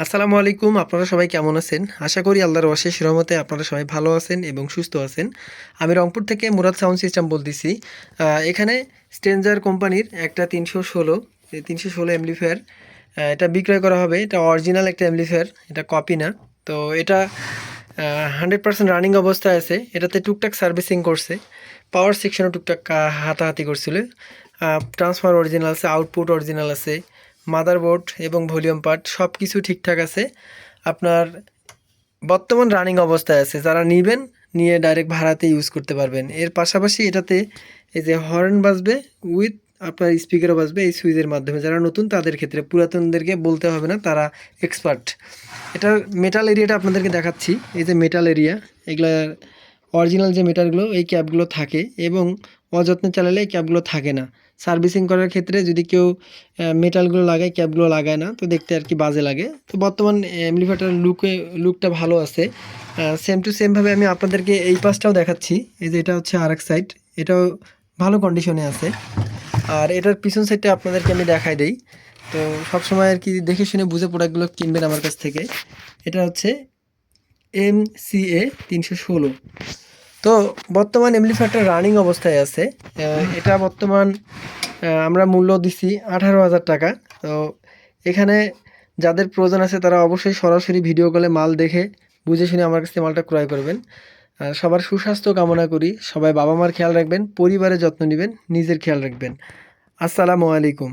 আসসালামু আলাইকুম। আপনারা সবাই কেমন আছেন? আশা করি আল্লাহর অশেষ রহমতে আপনারা সবাই ভালো আছেন এবং সুস্থ আছেন। আমি রংপুর থেকে মুরাদ সাউন্ড সিস্টেম বলতেছি। এখানে স্ট্রেঞ্জার কোম্পানির একটা ৩১৬ অ্যাম্প্লিফায়ার এটা বিক্রয় করা হবে। এটা অরিজিনাল একটা অ্যাম্প্লিফায়ার, এটা কপি না। তো এটা 100% রানিং অবস্থায় আছে। এটাতে টুকটাক সার্ভিসিং করছে, পাওয়ার সেকশনও টুকটাক হাতাহাতি করছিল। ট্রান্সফার অরিজিনাল আছে, আউটপুট অরিজিনাল আছে, মাদারবোর্ড এবং ভলিউম পার্ট সব কিছু ঠিকঠাক আছে। আপনার বর্তমান রানিং অবস্থায় আছে। যারা নিবেন, নিয়ে ডাইরেক্ট ভাড়াতে ইউজ করতে পারবেন। এর পাশাপাশি এটাতে এই যে হর্ন বাজবে, উইথ আপনার স্পিকারও বাজবে এই সুইচের মাধ্যমে। যারা নতুন তাদের ক্ষেত্রে, পুরাতনদেরকে বলতে হবে না, তারা এক্সপার্ট। এটার মেটাল এরিয়াটা আপনাদেরকে দেখাচ্ছি। এই যে মেটাল এরিয়া, এগুলা অরিজিনাল যে মেটালগুলো, এই ক্যাপগুলো থাকে এবং অযত্নে চালালে এই ক্যাপগুলো থাকে না। সার্ভিসিং করার ক্ষেত্রে যদি কেউ মেটালগুলো লাগায়, ক্যাপগুলো লাগায় না, তো দেখতে আর কি বাজে লাগে। তো বর্তমান অ্যাম্প্লিফায়ারটার লুকটা ভালো আছে। সেম টু সেমভাবে আমি আপনাদেরকে এই পাশটাও দেখাচ্ছি। এই যে এটা হচ্ছে আরেক সাইড, এটাও ভালো কন্ডিশনে আছে। আর এটার পিছন সাইডটা আপনাদেরকে আমি দেখাই দেই। তো সবসময় আর কি দেখে শুনে বুঝে প্রোডাক্টগুলো কিনবেন আমার কাছ থেকে। এটা হচ্ছে MCA ৩১৬। তো বর্তমান অ্যাম্প্লিফায়ারটা রানিং অবস্থায় আছে। এটা বর্তমান আমরা মূল্য দিছি ১৮,০০০ টাকা। তো এখানে যাদের প্রয়োজন আছে তারা অবশ্যই সরাসরি ভিডিও কলে মাল দেখে বুঝে শুনে আমার কাছ থেকে মালটা ক্রয় করবেন। সবার সুস্বাস্থ্য কামনা করি। সবাই বাবা মার খেয়াল রাখবেন, পরিবারের যত্ন নিবেন, নিজের খেয়াল রাখবেন। আসসালামু আলাইকুম।